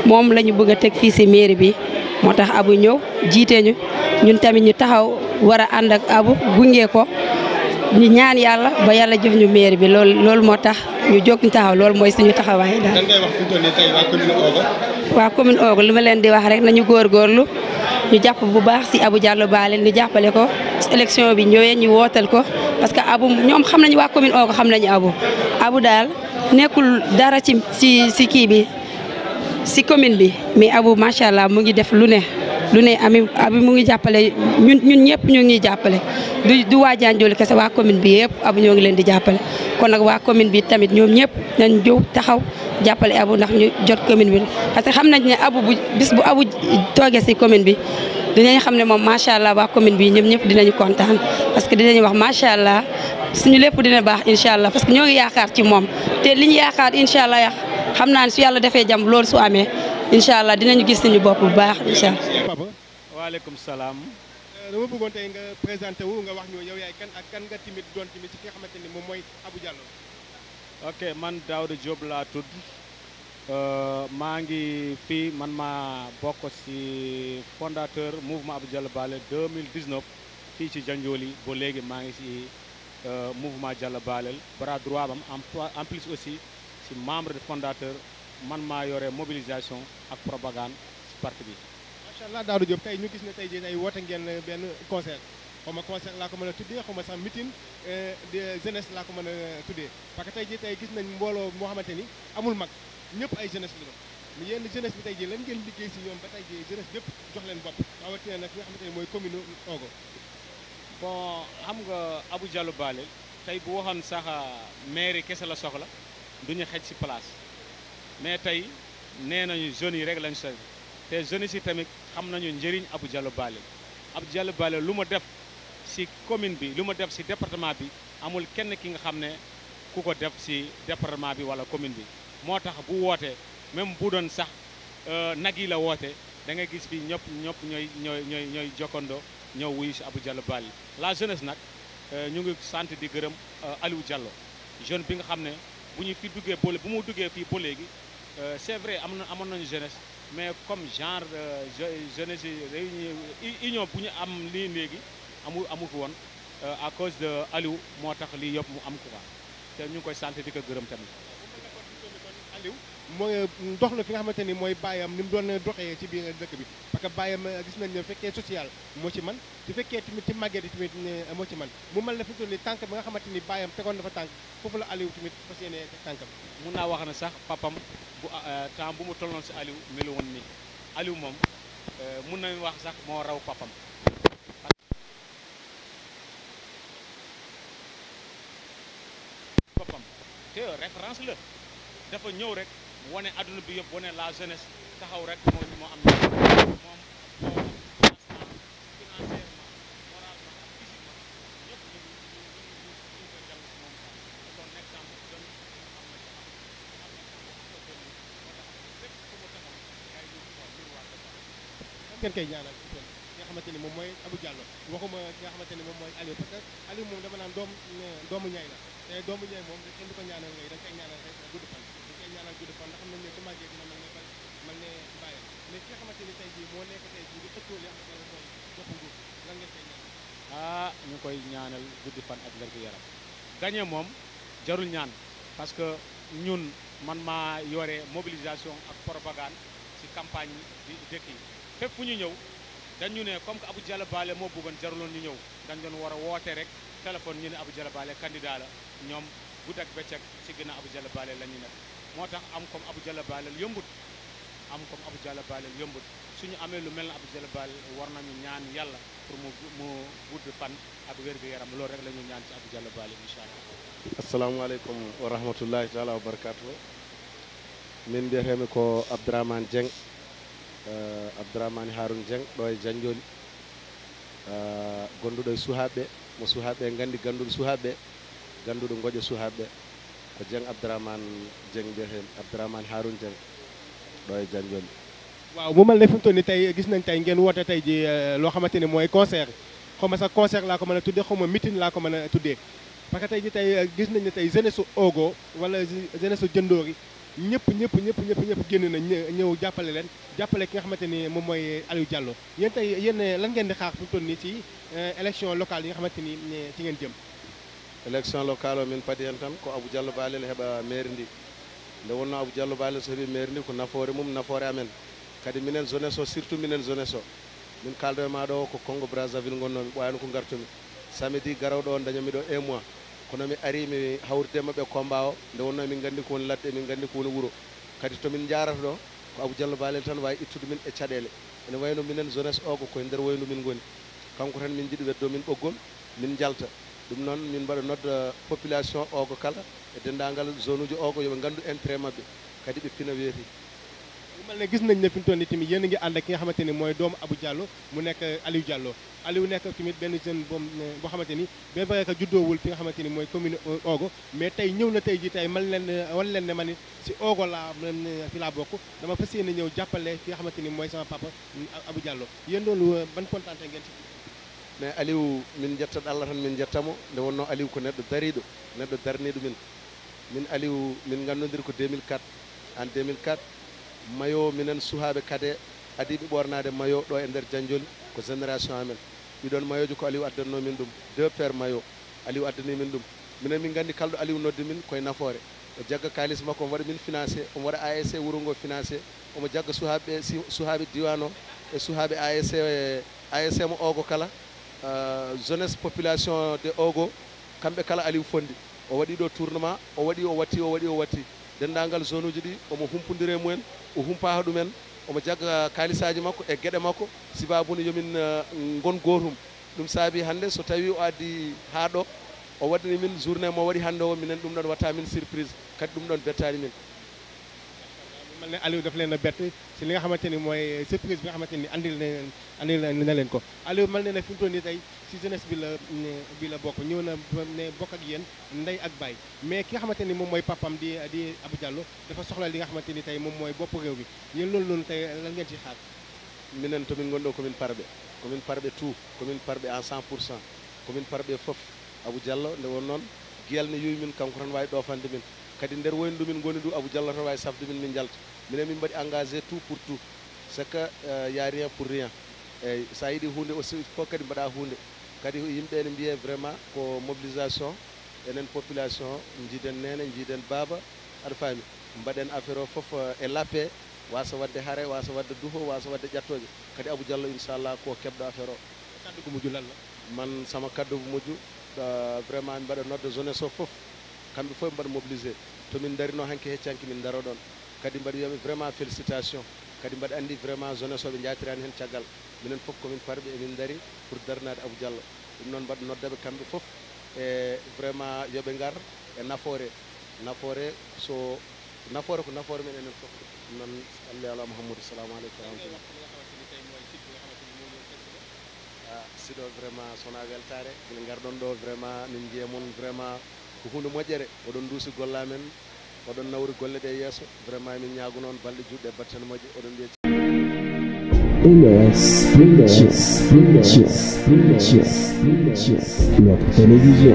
moom la ñu bëgg a teg fii si mairie bi moo tax Abou ñëw jiite ñu ñun tamit ñu taxaw war a ànd ak Abou gunge ko ñu ñaan yàlla ba yàlla jox ñu maire bi loolu moo tax ñu jóg ñu taxaw loolu mooy suñu taxawaay daal. lan ngay wax fi mu toll nii tey waa commune Ogo. waa commune Ogo li ma leen di wax rek nañu góorgóorlu ñu jàpp bu baax si Abou Diallo Balé ñu jàppale ko élection bi ñëwee ñu wootal ko parce que Abou ñoom xam nañu waa commune Ogo xam nañu Abou daal nekkul dara ci kii bi si commune bi mais Abou macha allah mu ngi def lu ne Abou mu ngi jàppale ñun ñëpp ñu ngi jàppale du waa Janjoli kese waa commune bi yëpp Abou ñoo ngi leen di jàppale kon nag waa commune bi tamit ñoom ñëpp nañ jóg taxaw jàppale Abou ndax ñu jot commune bi parce que xam nañ ne Abou bis bu Abou toogee si commune bi dinañ xam ne moom macha allah waa commune bi ñoom ñëpp dinañu kontaan parce que dinañu wax macha allah suñu lépp dina baax incha allah parce que ñoo ngi yaakaar ci moom te li ñu yaakaar incha allah xam naa ne su yàlla defee jàmm loolu su amee incha allah dinañu gis suñu bopp bu baax incha allah. waaleykum salaam. dama bëggoon tey nga présenté wu nga wax ñu yow yaay kan ak kan nga timit doon timit ci ki nga xamante ni moom mooy Abou Diallo. ok man Daouda Diop laa tudd maa ngi fii man maa bokk ci fondateur mouvement Abou Diallo Balé 2019 fii ci Janjoli ba léegi maa ngi ci mouvement Diallo Balé bras droit bam en plus aussi ci membre de fondateur man maa yore mobilisation ak propagande ci parti bi. macha allah Daouda Diop tey ñu gis ne tey jii tey woote ngeen benn concert xaw ma concert laa ko mën a tuddee xaw ma sax meeting de jeunesse laa ko mën a tuddee parce que tey jii tey gis nañ mbooloo moo xamante ni amul mag ñëpp ay jeunesse la doon yéen jeunesse bi tey jii lan ngeen liggéey si ñoom ba tey jii jeunesse bépp jox leen bopp rawatina nag nga xamante ni mooy commune Ogo. bon xam nga Abou Diallo Balé tey bu waxoon sax mairie kese la soxla duñu xej ci place mais tey nee nañu jeunes yi rek lañ soxla te jeunes yi tamit xam nañu njëriñ Abou Diallo Balé Abou Diallo Balé lu ma def ci commune bi lu ma def ci département bi amul kenn ki nga xam ne ku ko def ci département bi wala commune bi moo tax bu wootee même bu doon sax nag yi la woote da ngay gis fi ñëpp ñooy jokkandoo ñëw wuyu ci Abou Diallo Balé la jeunesse nag ñu ngi sant di gërëm Aliou Diallo jeune bi nga xam ne bu ñu fi duggee bu mu duggee fii ba léegi c'est vrai amoon nañu jeunesse mais comme genre jeunesse yi réunion union bu ñu am lii léegi amu fi woon à cause de Aliou moo tax lii yëpp mu am quoi te ñu ngi koy sant di ko gërëm tamit. Aliou mooy dox na fi nga xamante ni mooy bàyyam ni mu doon doxee ci biir dëkk bi parce que bàyyam gis nañ ne fekkee social moo ci man su fekkee tamit ci màgget yi tamit moo ci man mu mel ne fi mu toll nii tànk ba nga xamante ni bàyyam tegoon dafa tànk foofu la Aliou tamit fas yéene tànkam. mun naa wax ne sax papam bu temps bu mu tolloon si Aliou melu woon nii Aliou moom mun nañu wax sax moo raw papam. papam te référence la dafa ñëw rek wane adduna bi yëpp wane la jeunesse taxaw rek moo am moom ngeen koy ñaanal ki nga xamante ni moom mooy Abou Diallo waxuma ki nga xamante ni moom mooy Aliou parce que Aliou moom dama naan doomu ñay la te doomu ñay moom kenn du ko ñaanal ngay da koy ñaanal rek gudd fan da koy ñaanal gudd fan ndax xam nañ ne su màggee dina mel ne bàyyi mais ki nga xamante ni tey jii moo nekk tey jii di xëccoo li nga xamante ne mooy boppu nguur lan ngeen koy ñaanal ñu koy ñaanal gudd fan ak wér gu yaram gagné moom jarul ñaan parce que ñun man maa yore mobilisation ak propagande ci campagne bi dëkk yi fépp fu ñu ñëw dañu ne comme que Abou Diallo Balé moo bëggoon jaruloon ñu ñëw dañ doon war a woote rek téléphone ñu ne Abou Diallo Balé candidat la ñoom bu dak bëccëg ci ginnaaw Abou Diallo Balé la ñu nekk moo tax am comme Abou Diallo Balé yombut suñu amee lu mel ne Abou Diallo Balé war nañu ñaan yàlla pour mu gudd fan ak wér gu yaram loolu rek la ñu ñaan ci Abou Diallo Balé incha allah. assalamualeykum wa rahmatullahi taala wa barakatuh min mbiyetemi ko Abdourahmane Dieng Abdourahmane Haroun Dieng ɗo e Janjoli gonduɗo e suhaɓe mo suhaɓe gandi ganduɗo suhaɓe ganduɗo goƴa suhaɓe ko Dieng Abdourahmane Dieng mbiyeten Abdourahmane Haroun Dieng ɗo e Janjoli. waaw mu mel ne fi mu toll nii tey gis nañ tey ngeen woote tey ji loo xamante ni mooy concert xaw ma sax concert laa ko mën a tuddee xaw ma meeting laa ko mën a tuddee parce que tey ji tey gis nañ ne tey jeunesse su Ogo wala jeunesse su Jëndoor yi ñëpp génn na ñëw jàppale leen jàppale ki nga xamante ni moom mooy Aliou Diallo yéen tey yéen lan ngeen di xaar fi mu toll nii ci élection locale yi nga xamante ni ci ngeen jëm. élection locale o min padi hen tan ko Abou Diallo Balel heɓa maire ndi nde wonno Abou Diallo Balel so heeɓi maire ndi ko nafoore mum nafoore amen kadi minen jeunesse o surtout minen jeunesse o min kaldo e maɗo o ko Congo Brazzaville gonnomi ɓwayno ko gartumi samedi garawɗo on dañomi ɗo 1 mois kono mi ari mi hawridema ɓe combat o nde wonno min gandi ko woni ladde min gandi ko woni wuuro kadi tomin jarata ɗo ko Abou Diallo Balel tan wawi ittude min e caɗele ene wayno minen jeunesse o ko koye nder woynu min goni kanko tan min jiiɗi weddo min ɓoggol min jalta ɗum noon min mbaɗa nodda population o ko kala e dendagal zone uji o ko yoɓe gandu intérêt mabɓe kadi ɓe pina weeti mal ne gis nañ ne fi mu toll nii tamit yéen a ngi ànd ak ki nga xamante ni mooy doomu Abou Diallo mu nekk Aliou Diallo Aliou nekk tamit benn jeune boo xamante ni bien vrai que juddoowul fi nga xamante ni mooy commune Ogo mais tey ñëw na tey ji tey man leen ne ma ni si Ogo laa fi laa bokk dama fas yéene ñëw jàppale ki nga xamante ni mooy sama papa Abou Diallo yéen loolu ban kontaante ngeen ci mais Aliou min jettat Allah tan min jettamo nde wonno Aliou ko neɗɗo dariɗo neɗɗo darniɗo min Aliou min gandodiri ko 2004 en 2004 mayo minen suhaɓe kade adiɓe ɓornade mayo ɗo e nder Diandioli ko génération amen ɗiɗon mayoji ko Aliou addanno min ɗum 2 paire mayo Aliou addani min ɗum minen min gandi kalɗo Aliou noddi min koye nafoore o jagga kalis makko omo waɗa min financé omo waɗa ASC wuuro ngo financé omo jagga suhaɓe diwan o e suhaɓe ASC mo Ogo kala jeunesse population de Ogo kamɓe kala Aliou fondi o waɗi ɗo tournement o waɗi o watti dendagal zone uji ɗi omo humpodire mumen o humpaha ɗumen omo jagga kalisaji makko e gueɗe makko sibabude yomin gon gotum ɗum saabi hande so tawi o addi ha ɗo o waɗani min journée mo waɗi hande o minen ɗum ɗon watta min surprise kadi ɗum ɗon bettani min mal ne Aliou daf leen a bett si li nga xamante ni mooy surprise bi nga xamante ni andil na leen ko Aliou mal ne na fi mu toll nii tey si jeunesse bi la bokk ñëw na ne bokk ak yéen ndey ak baay mais ki nga xamante ni moom mooy papam di Abou Diallo dafa soxla li nga xamante ni tey moom mooy bopp réew bi yéen loolu noonu tey lan ngeen ci xaar minen tomin gonɗo commune Parɓe tout commune Parɓe en 100% commune Parɓe foof Abou Diallo nde won noon guiyal ne yuwi min kanko tan wawi ɗofande min kadi nder woynu ɗumin goni du Abou Diallo tan wawi safde min min jalta minen min mbaɗi engagé tout pour tout c'est que y a rien pour rien eyyi sa yiiɗi hunde aussi fof kadi mbaɗa hunde kadi yimɓe ne mbiye vraiment ko mobilisation enen population jiiden nene jiiden baba aɗa faami mbaɗen affaire o foof e lappe wasa wadde haare wasa wadde duho wasa wadde ƴattoje kadi Abou Diallo inchallah ko keɓɗo affaire o kaddu ko moƴƴu lalla man sama kaddu ko moƴƴu vraiment mi mbaɗa nodde jeunesse o foof kamɓe fof mbaɗa mobilisé tomin darino hanke heccanki min daro ɗon kadi mbaɗa wiyaɓe vraiment félicitation kadi mbaɗa andi vraiment jeunesse o ɓe jatirani hen caggal minen foof komin Parɓe emin dari pour darnade Abou Diallo ɗum noon mbaɗa noddaɓe kamɓe foof e vraiment yooɓe gar e nafoore so nafoore ko nafoore men enen foof ɗum noon Allah ala Mouhamadou salamu aleykum wa rahmatullah siɗo vraiment sona weltare min garɗon ɗo vraiment min jiiya moon vraiment ko hunde moƴƴere oɗon duusi gollamen oɗon nawri golle ɗe yeeso vraiment min ñaago noon balɗe juɗɗe e battane moƴƴe oɗon mbiye notre télévision